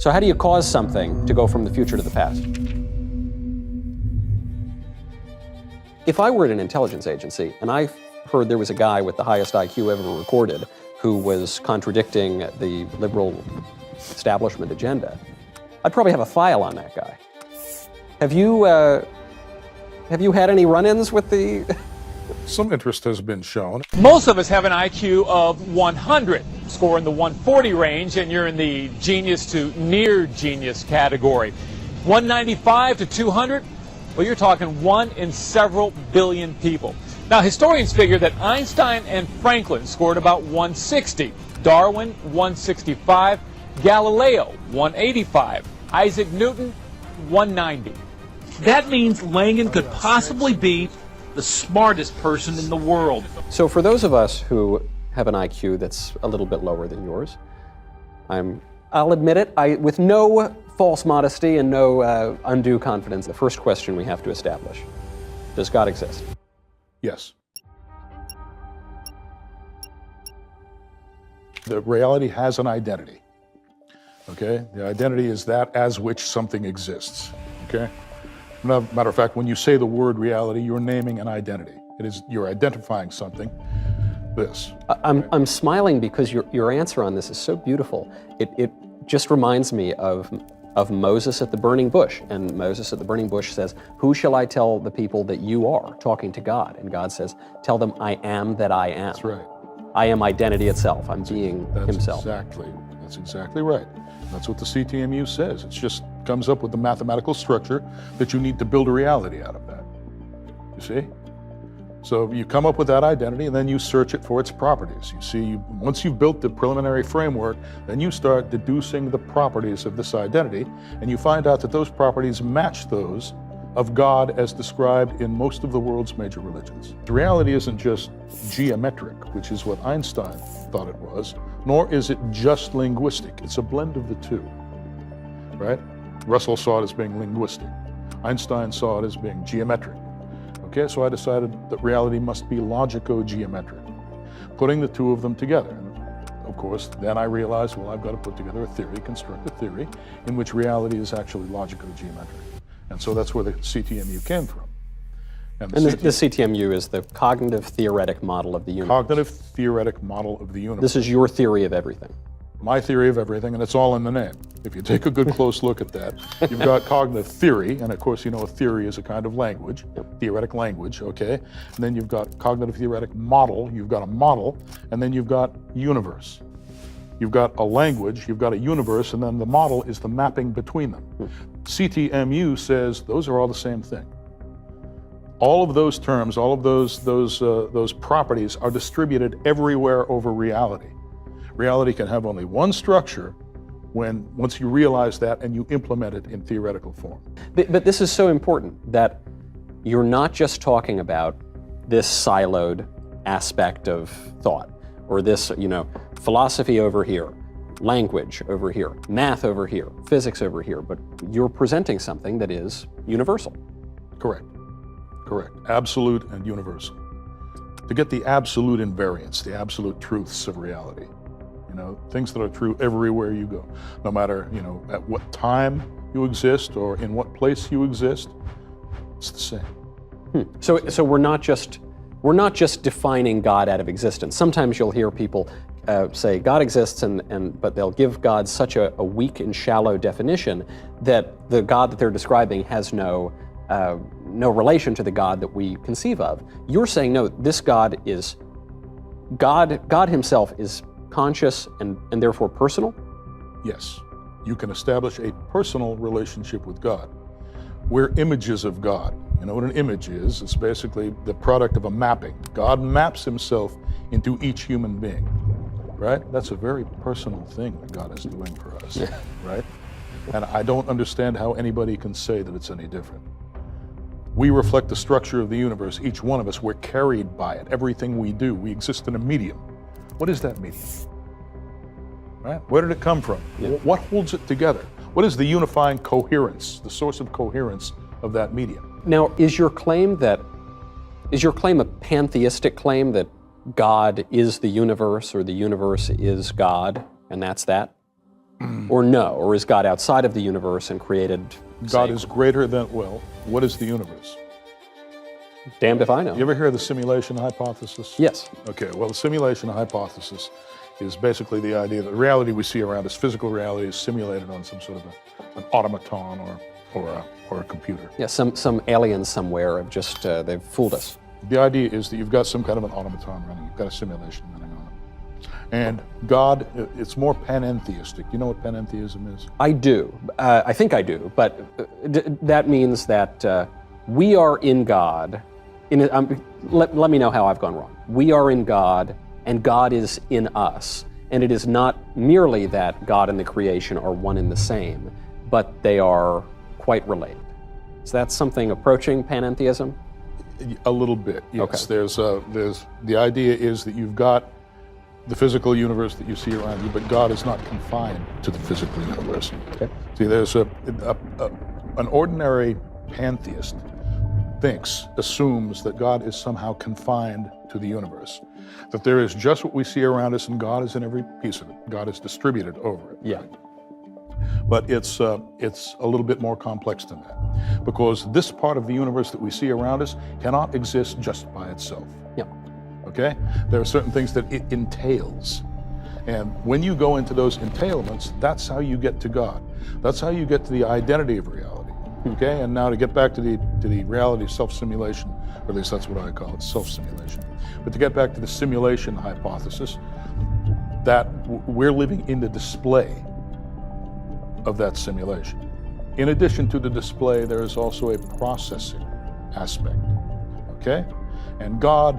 So how do you cause something to go from the future to the past? If I were at an intelligence agency and I heard there was a guy with the highest IQ ever recorded who was contradicting the liberal establishment agenda, I'd probably have a file on that guy. Have you had any run-ins with the... Some interest has been shown. Most of us have an IQ of 100, score in the 140 range, and you're in the genius to near genius category. 195 to 200, well, you're talking 1 in several billion people. Now, historians figure that Einstein and Franklin scored about 160, Darwin 165, Galileo 185, Isaac Newton 190. That means Langan could possibly be the smartest person in the world. So for those of us who have an IQ that's a little bit lower than yours, I'll admit it, with no false modesty and no undue confidence, the first question we have to establish: does God exist? Yes. The reality has an identity, okay? The identity is that as which something exists, okay? Matter of fact, when you say the word reality, you're naming an identity. You're identifying something, this. I'm smiling because your answer on this is so beautiful. It just reminds me of Moses at the burning bush. And Moses at the burning bush says, "Who shall I tell the people that you are?" Talking to God. And God says, "Tell them I am that I am." That's right. I am identity itself. I'm being himself. That's exactly right. That's what the ctmu says. It just comes up with the mathematical structure that you need to build a reality out of that. You see? So you come up with that identity and then you search it for its properties. You see, once you've built the preliminary framework, then you start deducing the properties of this identity, and you find out that those properties match those of God as described in most of the world's major religions. The reality isn't just geometric, which is what Einstein thought it was, nor is it just linguistic. It's a blend of the two, right? Russell saw it as being linguistic. Einstein saw it as being geometric. Okay, so I decided that reality must be logico-geometric, putting the two of them together. And of course, then I realized, well, I've got to put together a theory, construct a theory, in which reality is actually logico-geometric. And so that's where the ctmu came from. And the ctmu is the cognitive theoretic model of the universe. Cognitive theoretic model of the universe. This is your theory of everything. My theory of everything, and it's all in the name. If you take a good close look at that, you've got cognitive theory, and of course you know a theory is a kind of language, theoretic language, okay? And then you've got cognitive theoretic model, you've got a model, and then you've got universe. You've got a language, you've got a universe, and then the model is the mapping between them. ctmu says those are all the same thing. All of those terms, all of those properties are distributed everywhere over reality. Reality can have only one structure once you realize that and you implement it in theoretical form. But this is so important that you're not just talking about this siloed aspect of thought, or this, philosophy over here, language over here, math over here, physics over here, but you're presenting something that is universal. Correct. Absolute and universal. To get the absolute invariance, the absolute truths of reality. Things that are true everywhere you go, no matter, at what time you exist or in what place you exist, it's the same. So we're not just defining God out of existence. Sometimes you'll hear people say God exists, but they'll give God such a weak and shallow definition that the God that they're describing has no relation to the God that we conceive of. You're saying, no, this God is God himself is conscious and therefore personal? Yes. You can establish a personal relationship with God. We're images of God. You know what an image is? It's basically the product of a mapping. God maps himself into each human being, right? That's a very personal thing that God is doing for us, right? And I don't understand how anybody can say that it's any different. We reflect the structure of the universe. Each one of us, we're carried by it. Everything we do, we exist in a medium. What is that medium? Right? Where did it come from? Yeah. What holds it together? What is the unifying coherence, the source of coherence of that medium? Now, is your claim a pantheistic claim that God is the universe or the universe is God, and that's that? Or no? Or is God outside of the universe and created? God is greater than, well, what is the universe? Damned if I know. You ever hear of the simulation hypothesis? Yes. Okay, well, the simulation hypothesis is basically the idea that the reality we see around us, physical reality, is simulated on some sort of an automaton or a computer. Yeah, some aliens somewhere have just, they've fooled us. The idea is that you've got some kind of an automaton running, you've got a simulation running on it. And God, it's more panentheistic. You know what panentheism is? I do. I think I do. But that means that we are in God. Let me know how I've gone wrong. We are in God, and God is in us. And it is not merely that God and the creation are one and the same, but they are quite related. Is that something approaching panentheism? A little bit, yes. Okay. There's the idea is that you've got the physical universe that you see around you, but God is not confined to the physical universe. Okay. See, there's an ordinary pantheist assumes that God is somehow confined to the universe, that there is just what we see around us, and God is in every piece of it. God is distributed over it. Yeah. But it's a little bit more complex than that, because this part of the universe that we see around us cannot exist just by itself. Yeah. Okay? There are certain things that it entails. And when you go into those entailments, that's how you get to God. That's how you get to the identity of reality. Okay? And now to get back to the reality of self-simulation, or at least that's what I call it, self-simulation. But to get back to the simulation hypothesis, that we're living in the display of that simulation. In addition to the display, there is also a processing aspect, okay? And God,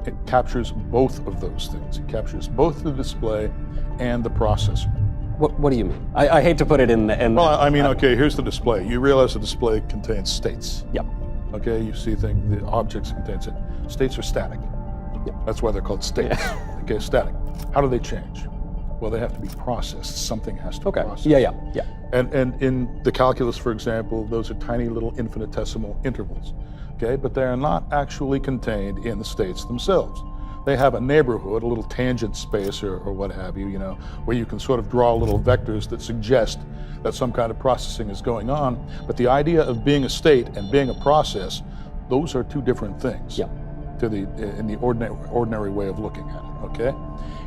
it captures both of those things. It captures both the display and the processor. What do you mean? I hate to put it in the... Well, I mean, okay, here's the display. You realize the display contains states. Yep. Okay, you see things, the objects contain it. States are static. Yep. That's why they're called states. Yeah. Okay, static. How do they change? Well, they have to be processed. Something has to be processed. Yeah. And in the calculus, for example, those are tiny little infinitesimal intervals, okay? But they are not actually contained in the states themselves. They have a neighborhood, a little tangent space or what have you, where you can sort of draw little vectors that suggest that some kind of processing is going on. But the idea of being a state and being a process, those are two different things. Yeah. In the ordinary way of looking at it, okay?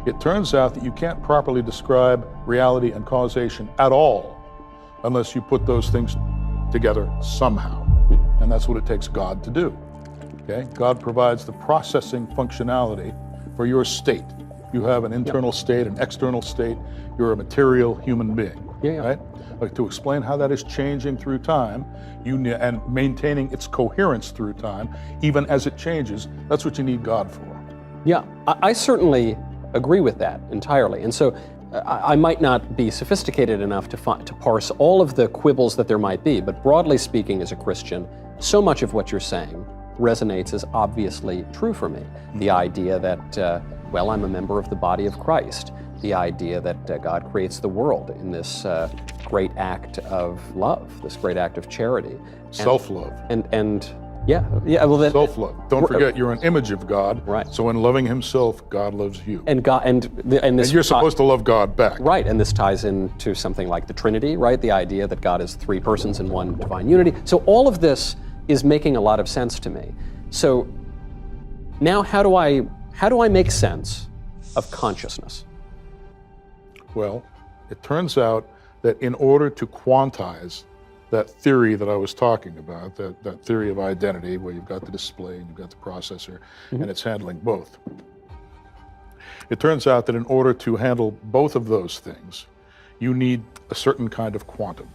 It turns out that you can't properly describe reality and causation at all unless you put those things together somehow. And that's what it takes God to do, okay? God provides the processing functionality for your state. You have an internal state, an external state. You're a material human being, right? Like to explain how that is changing through time, and maintaining its coherence through time, even as it changes, that's what you need God for. Yeah, I certainly agree with that entirely. And so I might not be sophisticated enough to parse all of the quibbles that there might be, but broadly speaking, as a Christian, so much of what you're saying resonates as obviously true for me. The idea that, well, I'm a member of the body of Christ. The idea that God creates the world in this great act of love, this great act of charity. Self-love. Well, self-love. Don't forget, you're an image of God. Right. So in loving Himself, God loves you. And you're supposed to love God back. Right. And this ties into something like the Trinity, right? The idea that God is three persons in one divine unity. So all of this is making a lot of sense to me. So now, how do I make sense of consciousness? Well, it turns out that in order to quantize that theory that I was talking about, that theory of identity, where you've got the display and you've got the processor, and it's handling both. It turns out that in order to handle both of those things, you need a certain kind of quantum.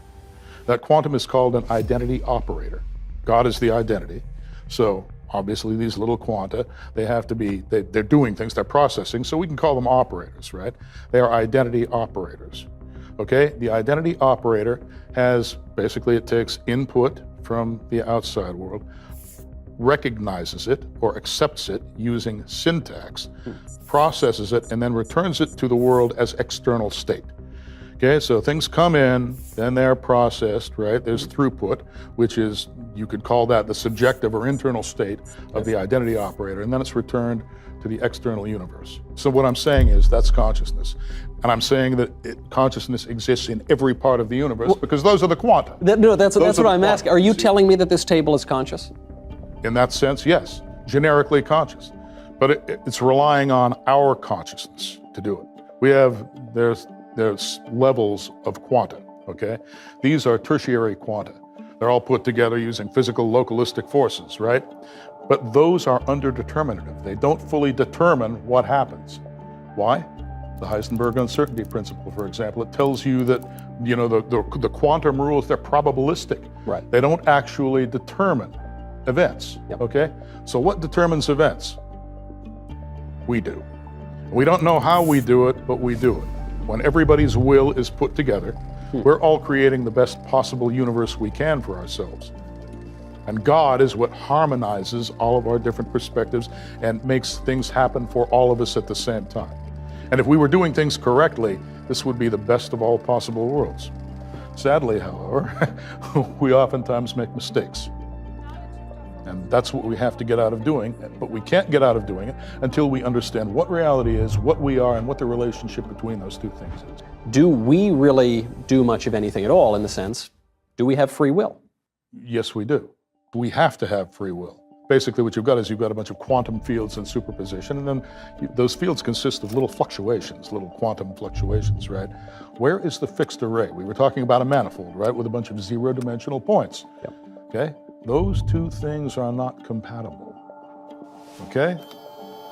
That quantum is called an identity operator. God is the identity. So obviously these little quanta, they have to be, they're doing things, they're processing, so we can call them operators, right? They are identity operators. Okay, the identity operator basically it takes input from the outside world, recognizes it or accepts it using syntax, processes it, and then returns it to the world as external state. Okay, so things come in, then they're processed, right? There's throughput, which is, you could call that the subjective or internal state of the identity operator, and then it's returned to the external universe. So what I'm saying is that's consciousness. And I'm saying that consciousness exists in every part of the universe because those are the quanta. That's what I'm asking. Are you telling me that this table is conscious? In that sense, yes, generically conscious. But it's relying on our consciousness to do it. There's levels of quanta, okay? These are tertiary quanta. They're all put together using physical localistic forces, right? But those are underdeterminative. They don't fully determine what happens. Why? The Heisenberg uncertainty principle, for example, it tells you that, the quantum rules, they're probabilistic. Right. They don't actually determine events, okay? So what determines events? We do. We don't know how we do it, but we do it. When everybody's will is put together, we're all creating the best possible universe we can for ourselves. And God is what harmonizes all of our different perspectives and makes things happen for all of us at the same time. And if we were doing things correctly, this would be the best of all possible worlds. Sadly, however, we oftentimes make mistakes. And that's what we have to get out of doing, but we can't get out of doing it until we understand what reality is, what we are, and what the relationship between those two things is. Do we really do much of anything at all in the sense, do we have free will? Yes, we do. We have to have free will. Basically, what you've got is you've got a bunch of quantum fields in superposition, and then those fields consist of little fluctuations, little quantum fluctuations, right? Where is the fixed array? We were talking about a manifold, right, with a bunch of zero-dimensional points, okay? Those two things are not compatible, okay?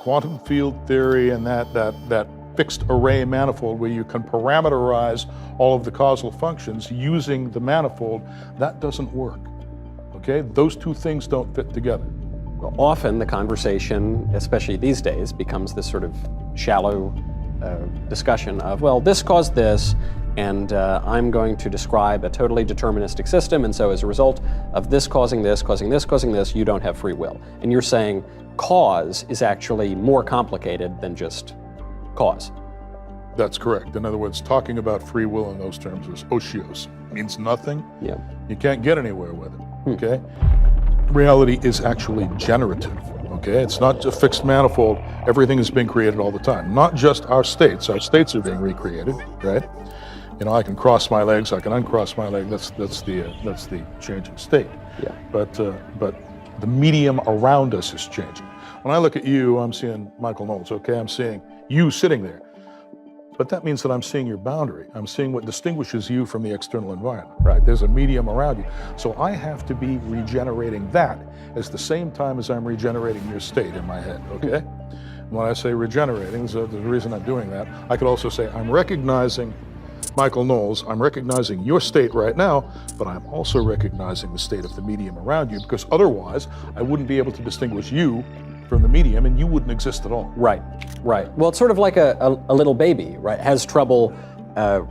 Quantum field theory and that fixed array manifold where you can parameterize all of the causal functions using the manifold, that doesn't work, okay? Those two things don't fit together. Well, often the conversation, especially these days, becomes this sort of shallow discussion of, well, this caused this, and I'm going to describe a totally deterministic system, and so as a result of this causing this, causing this, causing this, you don't have free will. And you're saying cause is actually more complicated than just cause. That's correct. In other words, talking about free will in those terms is osios. It means nothing. Yeah. You can't get anywhere with it, okay? Reality is actually generative, okay? It's not a fixed manifold. Everything is being created all the time. Not just our states. Our states are being recreated, right? I can cross my legs, I can uncross my leg. That's the changing state. Yeah. But the medium around us is changing. When I look at you, I'm seeing Michael Knowles, okay? I'm seeing you sitting there. But that means that I'm seeing your boundary. I'm seeing what distinguishes you from the external environment, right? There's a medium around you. So I have to be regenerating that at the same time as I'm regenerating your state in my head, okay? When I say regenerating, there's a reason I'm doing that. I could also say I'm recognizing Michael Knowles, I'm recognizing your state right now, but I'm also recognizing the state of the medium around you, because otherwise I wouldn't be able to distinguish you from the medium, and you wouldn't exist at all. Right, right. Well, it's sort of like a little baby, right? Has trouble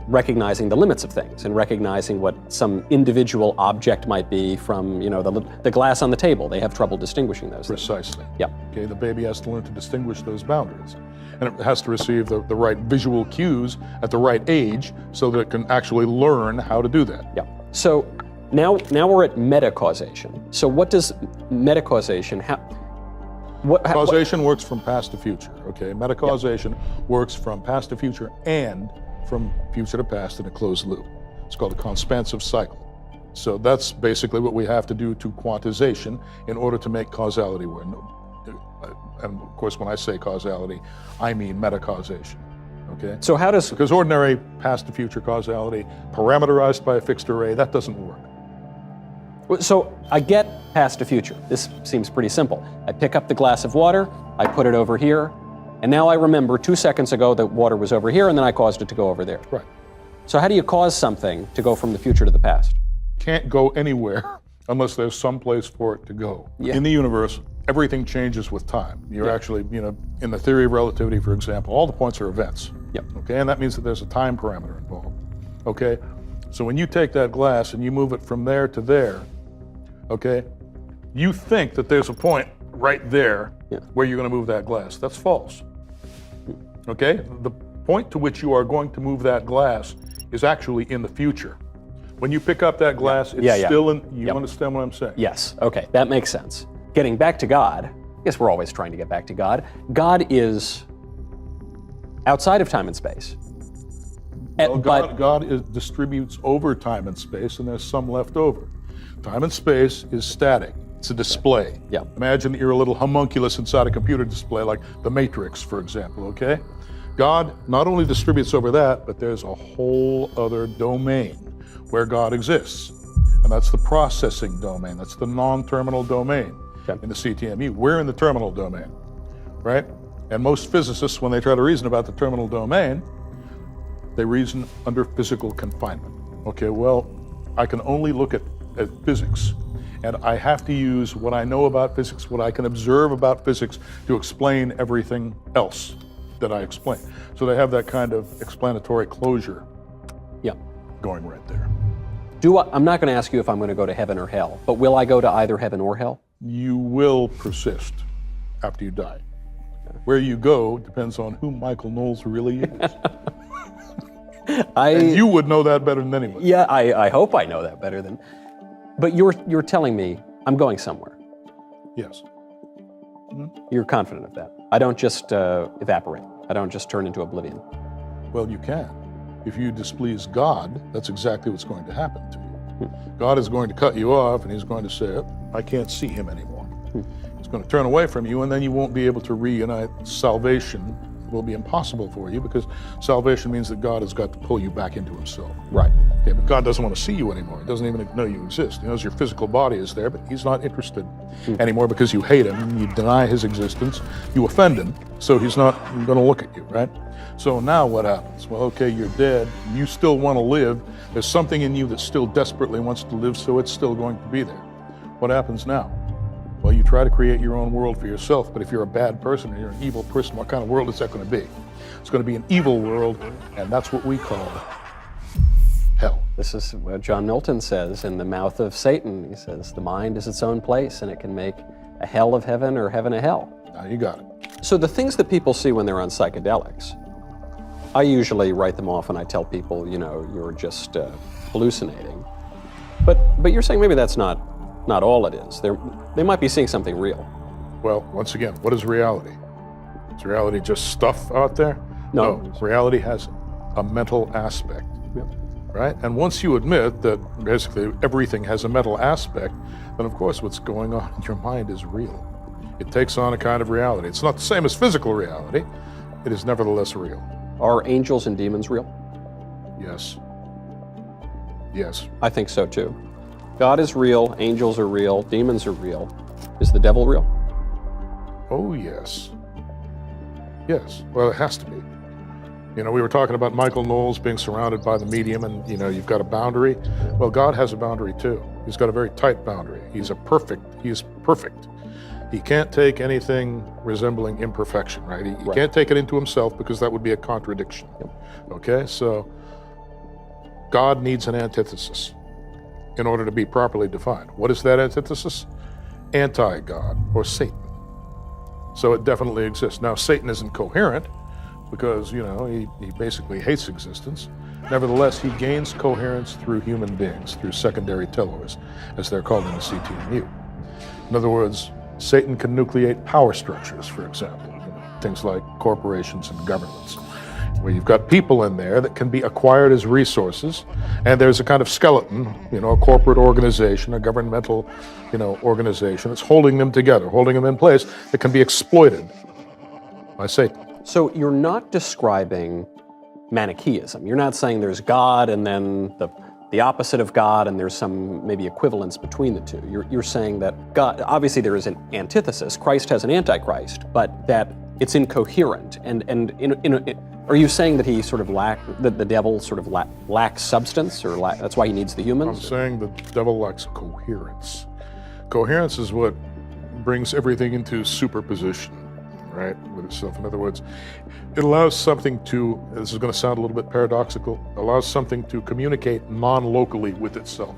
recognizing the limits of things and recognizing what some individual object might be from, the glass on the table. They have trouble distinguishing those things. Precisely. Yeah. Okay, the baby has to learn to distinguish those boundaries. And it has to receive the right visual cues at the right age so that it can actually learn how to do that. Yeah. So now we're at metacausation. So what does metacausation Causation works from past to future, okay? Metacausation works from past to future and from future to past in a closed loop. It's called a conspansive cycle. So that's basically what we have to do to quantization in order to make causality work. And of course, when I say causality, I mean metacausation, okay? So how does... Because ordinary past to future causality, parameterized by a fixed array, that doesn't work. So I get past to future. This seems pretty simple. I pick up the glass of water, I put it over here, and now I remember 2 seconds ago that water was over here, and then I caused it to go over there. Right. So how do you cause something to go from the future to the past? Can't go anywhere unless there's some place for it to go. Yeah. In the universe, everything changes with time. You're actually, in the theory of relativity, for example, all the points are events. Yep. Okay, and that means that there's a time parameter involved. Okay, so when you take that glass and you move it from there to there, okay, you think that there's a point right there where you're going to move that glass. That's false. Okay, the point to which you are going to move that glass is actually in the future. When you pick up that glass, it's still in, you understand what I'm saying? Yes, okay, that makes sense. Getting back to God, guess we're always trying to get back to God. God is outside of time and space. Well, God distributes over time and space, and there's some left over. Time and space is static. It's a display. Yeah. Imagine that you're a little homunculus inside a computer display, like the Matrix, for example, okay? God not only distributes over that, but there's a whole other domain where God exists. And that's the processing domain. That's the non-terminal domain in the CTMU. We're in the terminal domain, right? And most physicists, when they try to reason about the terminal domain, they reason under physical confinement. Okay, well, I can only look at physics, and I have to use what I know about physics, what I can observe about physics, to explain everything else that I explain. So they have that kind of explanatory closure going right there. I'm not going to ask you if I'm going to go to heaven or hell, but will I go to either heaven or hell? You will persist after you die. Where you go depends on who Michael Knowles really is. And you would know that better than anyone. Yeah, I hope I know that better than. But you're telling me I'm going somewhere. Yes. You're confident of that. I don't just evaporate. I don't just turn into oblivion. Well, you can. If you displease God, that's exactly what's going to happen to you. God is going to cut you off, and he's going to say, I can't see him anymore. He's going to turn away from you, and then you won't be able to reunite. Salvation will be impossible for you, because salvation means that God has got to pull you back into himself. Right. Okay, but God doesn't want to see you anymore. He doesn't even know you exist. He knows your physical body is there, but he's not interested anymore, because you hate him, you deny his existence, you offend him, so he's not going to look at you, right? So now what happens? Well, okay, you're dead, you still want to live, there's something in you that still desperately wants to live, so it's still going to be there. What happens now? Well, you try to create your own world for yourself, but if you're a bad person or you're an evil person, what kind of world is that going to be? It's going to be an evil world, and that's what we call hell. This is what John Milton says in The Mouth of Satan. He says, the mind is its own place, and it can make a hell of heaven or heaven a hell. Now you got it. So the things that people see when they're on psychedelics, I usually write them off and I tell people, you're just hallucinating. But you're saying maybe that's not all it is. They might be seeing something real. Well, once again, what is reality? Is reality just stuff out there? No. Reality has a mental aspect, right? And once you admit that basically everything has a mental aspect, then of course what's going on in your mind is real. It takes on a kind of reality. It's not the same as physical reality. It is nevertheless real. Are angels and demons real? Yes. Yes. I think so too. God is real, angels are real, demons are real. Is the devil real? Oh, yes. Yes. Well, it has to be. We were talking about Michael Knowles being surrounded by the medium, and you've got a boundary. Well, God has a boundary too. He's got a very tight boundary. He is perfect. He can't take anything resembling imperfection, right? He can't take it into himself, because that would be a contradiction. Okay, so God needs an antithesis in order to be properly defined. What is that antithesis? Anti-God, or Satan. So it definitely exists. Now, Satan isn't coherent, because, he basically hates existence. Nevertheless, he gains coherence through human beings, through secondary tellers, as they're called in the CTMU. In other words, Satan can nucleate power structures, for example, things like corporations and governments, where you've got people in there that can be acquired as resources, and there's a kind of skeleton, a corporate organization, a governmental, organization that's holding them together, holding them in place, that can be exploited by Satan. So you're not describing Manichaeism. You're not saying there's God and then the opposite of God, and there's some maybe equivalence between the two. You're saying that God, obviously there is an antithesis. Christ has an antichrist, but that it's incoherent. Are you saying that he sort of that the devil sort of lacks substance, or that's why he needs the humans? I'm saying the devil lacks coherence. Coherence is what brings everything into superposition, right, with itself. In other words, it allows something to, this is going to sound a little bit paradoxical, allows something to communicate non-locally with itself,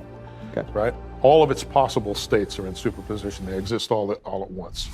right? All of its possible states are in superposition. They exist all at once.